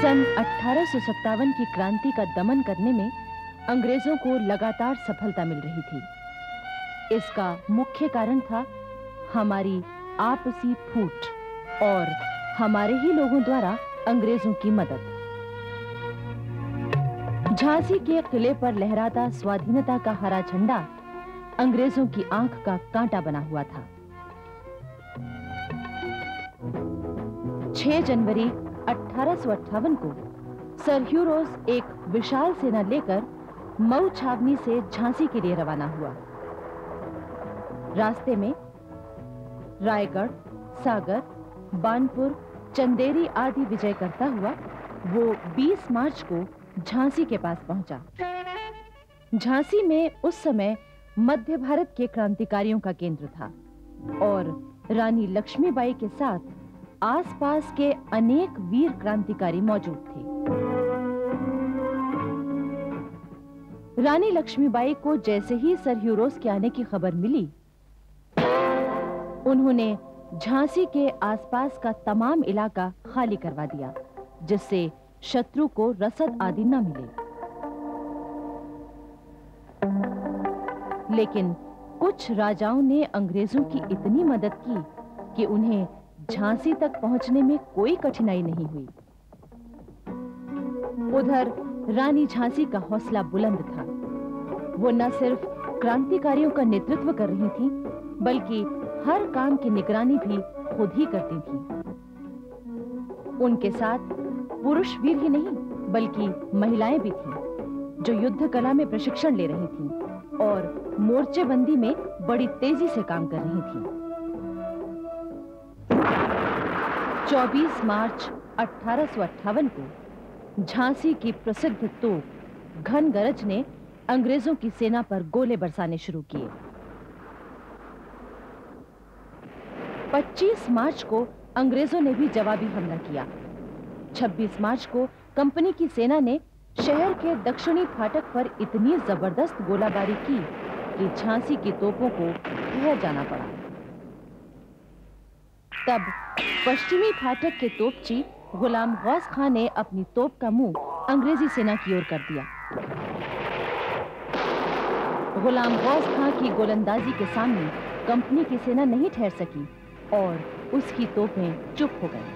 सन 1857 की क्रांति का दमन करने में अंग्रेजों को लगातार सफलता मिल रही थी। इसका मुख्य कारण था हमारी आपसी फूट और हमारे ही लोगों द्वारा अंग्रेजों की मदद। झांसी के किले पर लहराता स्वाधीनता का हरा झंडा अंग्रेजों की आंख का कांटा बना हुआ था। 6 जनवरी 1858 को सर ह्यू रोज एक विशाल सेना लेकर मऊ छावनी से झांसी के लिए रवाना हुआ। रास्ते में रायगढ़, सागर, बानपुर, चंदेरी आदि विजय करता हुआ वो 20 मार्च को झांसी के पास पहुंचा। झांसी में उस समय मध्य भारत के क्रांतिकारियों का केंद्र था और रानी लक्ष्मीबाई के साथ आसपास के अनेक वीर क्रांतिकारी मौजूद थे। रानी लक्ष्मीबाई को जैसे ही सर ह्यू रोज के आने की खबर मिली, उन्होंने झांसी के आसपास का तमाम इलाका खाली करवा दिया, जिससे शत्रु को रसद आदि न मिले। लेकिन कुछ राजाओं ने अंग्रेजों की इतनी मदद की कि उन्हें झांसी तक पहुंचने में कोई कठिनाई नहीं हुई। उधर रानी झांसी का हौसला बुलंद था। वो न सिर्फ क्रांतिकारियों का नेतृत्व कर रही थी, बल्कि हर काम की निगरानी भी खुद ही करती थी। उनके साथ पुरुष वीर ही नहीं, बल्कि महिलाएं भी थीं, जो युद्ध कला में प्रशिक्षण ले रही थीं और मोर्चेबंदी में बड़ी तेजी से काम कर रही थीं। 24 मार्च 1858 को झांसी की प्रसिद्ध तोप घन गरज ने अंग्रेजों की सेना पर गोले बरसाने शुरू किए। 25 मार्च को अंग्रेजों ने भी जवाबी हमला किया। 26 मार्च को कंपनी की सेना ने शहर के दक्षिणी फाटक पर इतनी जबरदस्त गोलाबारी की कि झांसी की तोपों को ठहर जाना पड़ा। तब पश्चिमी फाटक के तोपची गुलाम गौस खां ने अपनी तोप का मुंह अंग्रेजी सेना की ओर कर दिया। गुलाम गौस खां की गोलंदाजी के सामने कंपनी की सेना नहीं ठहर सकी और उसकी तोपें चुप हो गईं।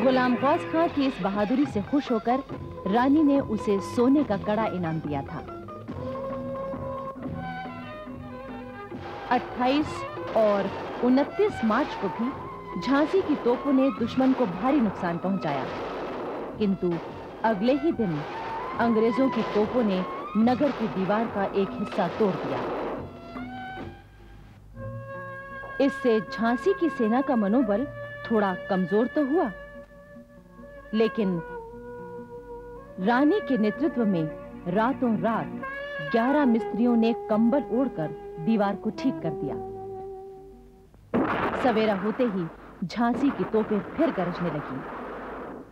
गुलाम गौस खां की इस बहादुरी से खुश होकर रानी ने उसे सोने का कड़ा इनाम दिया था। 28 और 29 मार्च को भी झांसी की तोपों ने दुश्मन को भारी नुकसान पहुंचाया, किंतु अगले ही दिन अंग्रेजों की तोपों ने नगर की दीवार का एक हिस्सा तोड़ दिया। इससे झांसी की सेना का मनोबल थोड़ा कमजोर तो हुआ, लेकिन रानी के नेतृत्व में रातों रात 11 मिस्त्रियों ने कंबल ओढ़कर दीवार को ठीक कर दिया। सवेरा होते ही झांसी की तोपें फिर गरजने लगी।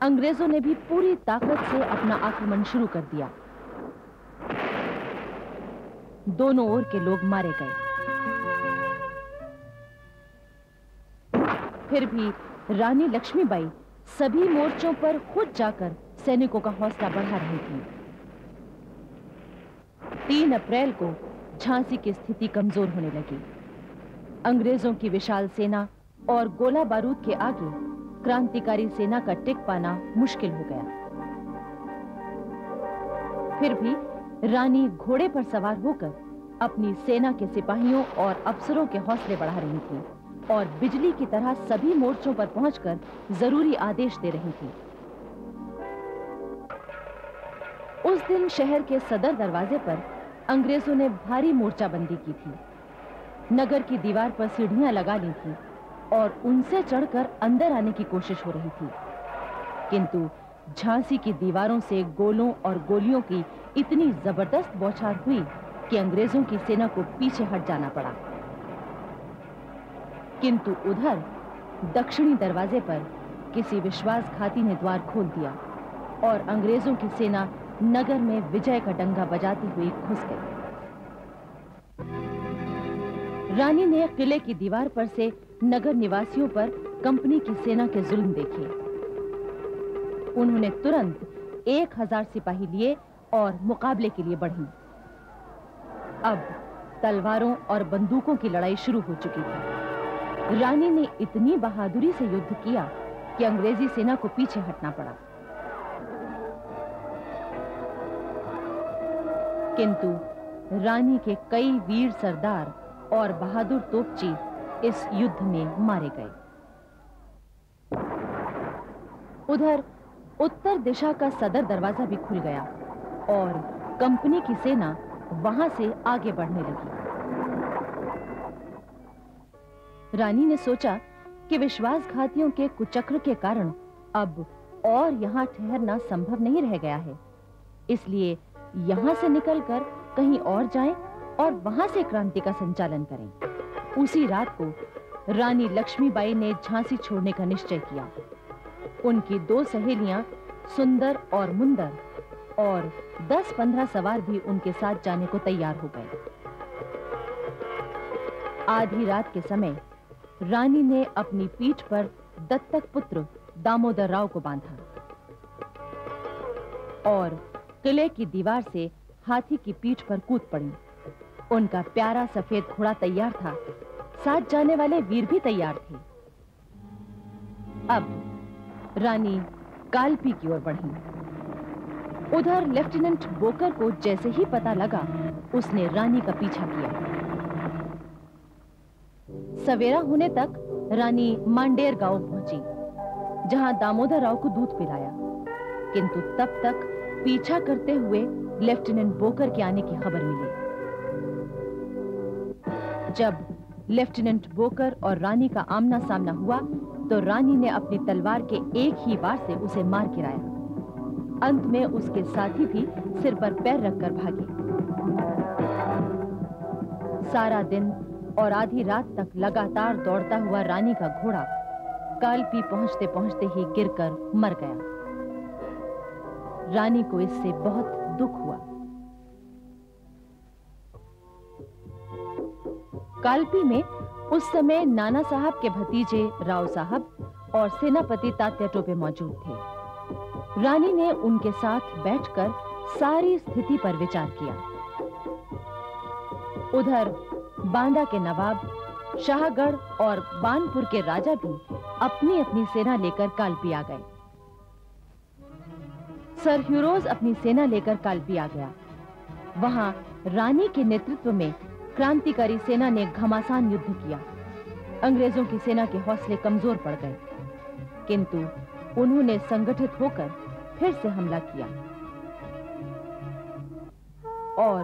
अंग्रेजों ने भी पूरी ताकत से अपना आक्रमण शुरू कर दिया। दोनों ओर के लोग मारे गए। फिर भी रानी लक्ष्मीबाई सभी मोर्चों पर खुद जाकर सैनिकों का हौसला बढ़ा रही थी। 3 अप्रैल को झांसी की स्थिति कमजोर होने लगी। अंग्रेजों की विशाल सेना और गोला बारूद के आगे क्रांतिकारी सेना का टिक पाना मुश्किल हो गया। फिर भी रानी घोड़े पर सवार होकर अपनी सेना के सिपाहियों और अफसरों के हौसले बढ़ा रही थी और बिजली की तरह सभी मोर्चों पर पहुंचकर जरूरी आदेश दे रही थी। उस दिन शहर के सदर दरवाजे पर अंग्रेजों ने भारी मोर्चाबंदी की थी। नगर की दीवार पर सीढ़ियां लगा ली थी और उनसे चढ़कर अंदर आने की कोशिश हो रही थी, किंतु झांसी की दीवारों से गोलों और गोलियों की इतनी जबरदस्त बौछार हुई कि अंग्रेजों की सेना को पीछे हट जाना पड़ा। किंतु उधर दक्षिणी दरवाजे पर किसी विश्वासघाती ने द्वार खोल दिया और अंग्रेजों की सेना नगर में विजय का डंका बजाती हुई घुस गई। रानी ने किले की दीवार पर से नगर निवासियों पर कंपनी की सेना के जुल्म देखे। उन्होंने तुरंत 1000 सिपाही लिए और मुकाबले के लिए बढ़ी। अब तलवारों और बंदूकों की लड़ाई शुरू हो चुकी थी। रानी ने इतनी बहादुरी से युद्ध किया कि अंग्रेजी सेना को पीछे हटना पड़ा। किंतु रानी के कई वीर सरदार और बहादुर तोपची इस युद्ध में मारे गए। उधर उत्तर दिशा का सदर दरवाजा भी खुल गया और कंपनी की सेना वहां से आगे बढ़ने लगी। रानी ने सोचा कि विश्वासघातियों के कुचक्र के कारण अब और यहां ठहरना संभव नहीं रह गया है, इसलिए यहां से निकलकर कहीं और जाएं और वहां से क्रांति का संचालन करें। उसी रात को रानी लक्ष्मीबाई ने झांसी छोड़ने का निश्चय किया। उनकी 2 सहेलियां सुंदर और मुंदर और 10-15 सवार भी उनके साथ जाने को तैयार हो गए। आधी रात के समय रानी ने अपनी पीठ पर दत्तक पुत्र दामोदर राव को बांधा और किले की दीवार से हाथी की पीठ पर कूद पड़ी। उनका प्यारा सफेद घोड़ा तैयार था, साथ जाने वाले वीर भी तैयार थे। अब रानी कालपी की ओर बढ़ी। उधर लेफ्टिनेंट बोकर को जैसे ही पता लगा, उसने रानी का पीछा किया। सवेरा होने तक रानी मांडेर गांव पहुंची, जहां दामोदर राव को दूध पिलाया, किंतु तब तक पीछा करते हुए लेफ्टिनेंट बोकर के आने की खबर मिली। जब लेफ्टिनेंट बोकर और रानी का आमना सामना हुआ तो रानी ने अपनी तलवार के एक ही वार से उसे मार गिराया। अंत में उसके साथी भी सिर पर पैर रखकर भागे। सारा दिन और आधी रात तक लगातार दौड़ता हुआ रानी का घोड़ा कालपी पहुंचते पहुंचते ही गिरकर मर गया। रानी को इससे बहुत दुख हुआ। कालपी में उस समय नाना साहब के भतीजे राव साहब और सेनापति तात्या टोपे मौजूद थे। रानी ने उनके साथ बैठकर सारी स्थिति पर विचार किया। उधर बांदा के नवाब, शाहगढ़ और बानपुर के राजा भी अपनी अपनी सेना लेकर कालपी आ गए। सर ह्यूरोज अपनी सेना लेकर कालपी आ गया। वहां रानी के नेतृत्व में क्रांतिकारी सेना ने घमासान युद्ध किया। अंग्रेजों की सेना के हौसले कमजोर पड़ गए, किंतु उन्होंने संगठित होकर फिर से हमला किया और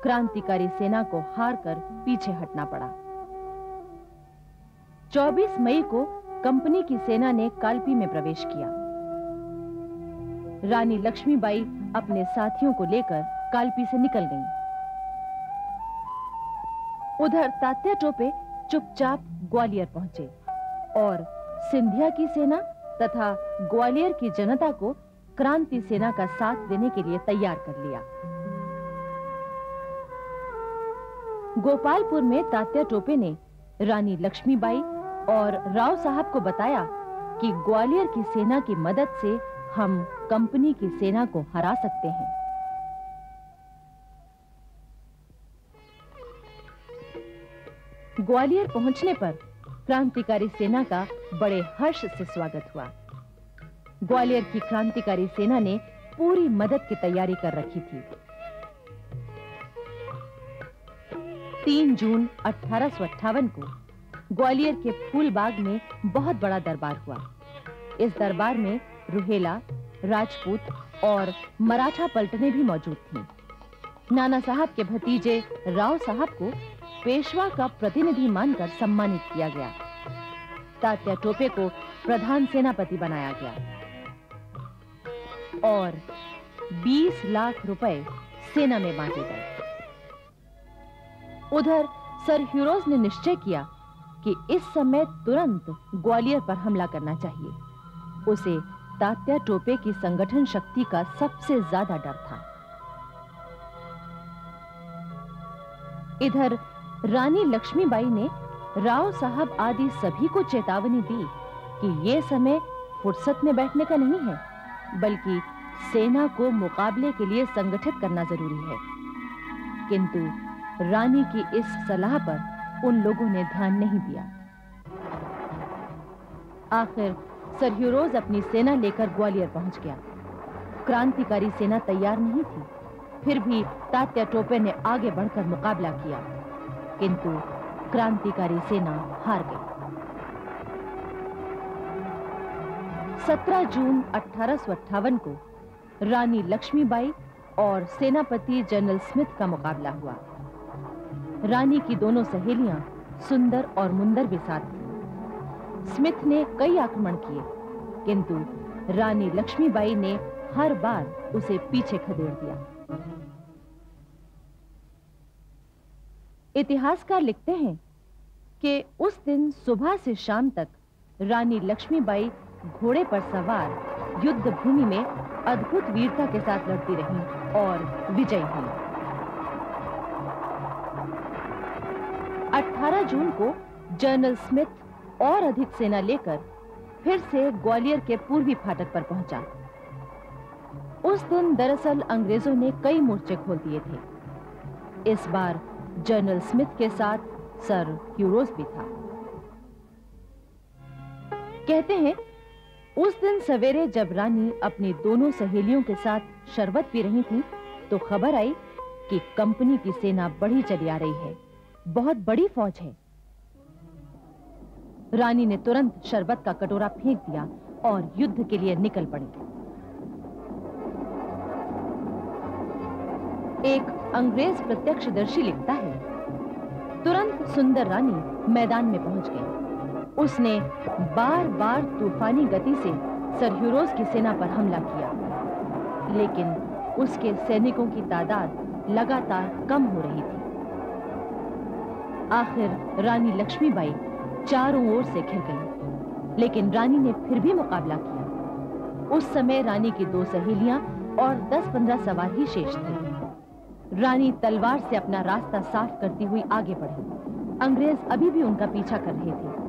क्रांतिकारी सेना को हारकर पीछे हटना पड़ा। 24 मई को कंपनी की सेना ने कालपी में प्रवेश किया। रानी लक्ष्मीबाई अपने साथियों को लेकर कालपी से निकल गईं। उधर तात्या टोपे चुपचाप ग्वालियर पहुंचे और सिंधिया की सेना तथा ग्वालियर की जनता को क्रांति सेना का साथ देने के लिए तैयार कर लिया। गोपालपुर में तात्या टोपे ने रानी लक्ष्मीबाई और राव साहब को बताया कि ग्वालियर की सेना की मदद से हम कंपनी की सेना को हरा सकते हैं। ग्वालियर पहुंचने पर क्रांतिकारी सेना का बड़े हर्ष से स्वागत हुआ। ग्वालियर की क्रांतिकारी सेना ने पूरी मदद की तैयारी कर रखी थी। 3 जून 1858 को ग्वालियर के फूलबाग में बहुत बड़ा दरबार हुआ। इस दरबार में रुहेला, राजपूत और मराठा पलटनें भी मौजूद थीं। नाना साहब के भतीजे राव साहब को पेशवा का प्रतिनिधि मानकर सम्मानित किया गया। तात्या टोपे को प्रधान सेनापति बनाया गया और 20 लाख रुपए सेना में बांटे गए। उधर सर ह्यूरोज ने निश्चय किया कि इस समय तुरंत ग्वालियर पर हमला करना चाहिए। उसे तात्या टोपे की संगठन शक्ति का सबसे ज्यादा डर था। इधर रानी लक्ष्मीबाई ने राव साहब आदि सभी को चेतावनी दी कि यह समय फुर्सत में बैठने का नहीं है बल्कि सेना को मुकाबले के लिए संगठित करना जरूरी है। किंतु रानी की इस सलाह पर उन लोगों ने ध्यान नहीं दिया। आखिर सर ह्यूरोज अपनी सेना लेकर ग्वालियर पहुंच गया। क्रांतिकारी सेना तैयार नहीं थी, फिर भी तात्या टोपे ने आगे बढ़कर मुकाबला किया, किंतु क्रांतिकारी सेना हार गई। 17 जून 1858 को रानी लक्ष्मीबाई और सेनापति जनरल स्मिथ का मुकाबला हुआ। रानी की दोनों सहेलियां सुंदर और मुंदर भी साथ थीं। स्मिथ ने कई आक्रमण किए, किंतु रानी लक्ष्मीबाई ने हर बार उसे पीछे खदेड़ दिया। इतिहासकार लिखते हैं कि उस दिन सुबह से शाम तक रानी लक्ष्मीबाई घोड़े पर सवार युद्ध भूमि में अद्भुत वीरता के साथ लड़ती रहीं और विजयी हुईं। 18 जून को जनरल स्मिथ और अधिक सेना लेकर फिर से ग्वालियर के पूर्वी फाटक पर पहुंचा। उस दिन दरअसल अंग्रेजों ने कई मोर्चे खोल दिए थे। इस बार जनरल स्मिथ के साथ सर ह्यूरोज भी था। कहते हैं उस दिन सवेरे जब रानी अपनी दोनों सहेलियों के साथ शरबत पी रही थी, तो खबर आई कि कंपनी की सेना बढ़ी चली आ रही है, बहुत बड़ी फौज है। रानी ने तुरंत शरबत का कटोरा फेंक दिया और युद्ध के लिए निकल पड़ी। एक अंग्रेज प्रत्यक्षदर्शी लिखता है, तुरंत सुंदर रानी मैदान में पहुंच गई। उसने बार-बार तूफानी गति से सर ह्यूरोज की सेना पर हमला किया, लेकिन उसके सैनिकों की तादाद लगातार कम हो रही थी। आखिर रानी लक्ष्मीबाई चारों ओर से घिर गई, लेकिन रानी ने फिर भी मुकाबला किया। उस समय रानी की 2 सहेलियां और 10-15 सवार ही शेष थे। रानी तलवार से अपना रास्ता साफ करती हुई आगे बढ़ी। अंग्रेज अभी भी उनका पीछा कर रहे थे।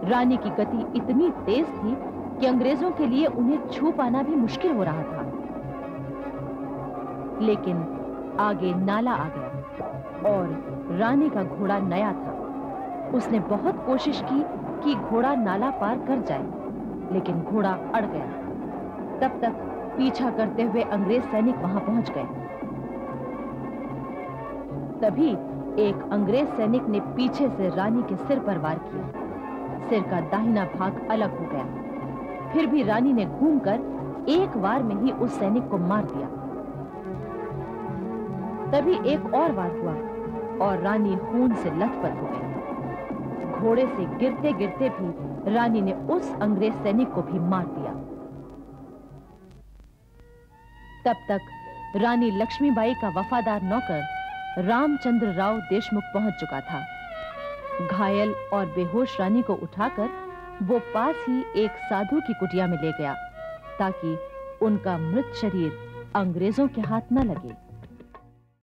रानी की गति इतनी तेज थी कि अंग्रेजों के लिए उन्हें छू पाना भी मुश्किल हो रहा था। लेकिन आगे नाला आ गया और रानी का घोड़ा नया था। उसने बहुत कोशिश की कि घोड़ा नाला पार कर जाए, लेकिन घोड़ा अड़ गया। तब तक पीछा करते हुए अंग्रेज सैनिक वहां पहुंच गए। तभी एक अंग्रेज सैनिक ने पीछे से रानी के सिर पर वार किया। सिर का दाहिना भाग अलग हो गया। फिर भी रानी ने घूमकर एक वार में ही उस सैनिक को मार दिया। तभी एक और वार हुआ और रानी खून से लथपथ हो गई। घोड़े से गिरते गिरते भी रानी ने उस अंग्रेज सैनिक को भी मार दिया। तब तक रानी लक्ष्मीबाई का वफादार नौकर रामचंद्र राव देशमुख पहुंच चुका था। घायल और बेहोश रानी को उठाकर वो पास ही एक साधु की कुटिया में ले गया, ताकि उनका मृत शरीर अंग्रेजों के हाथ न लगे।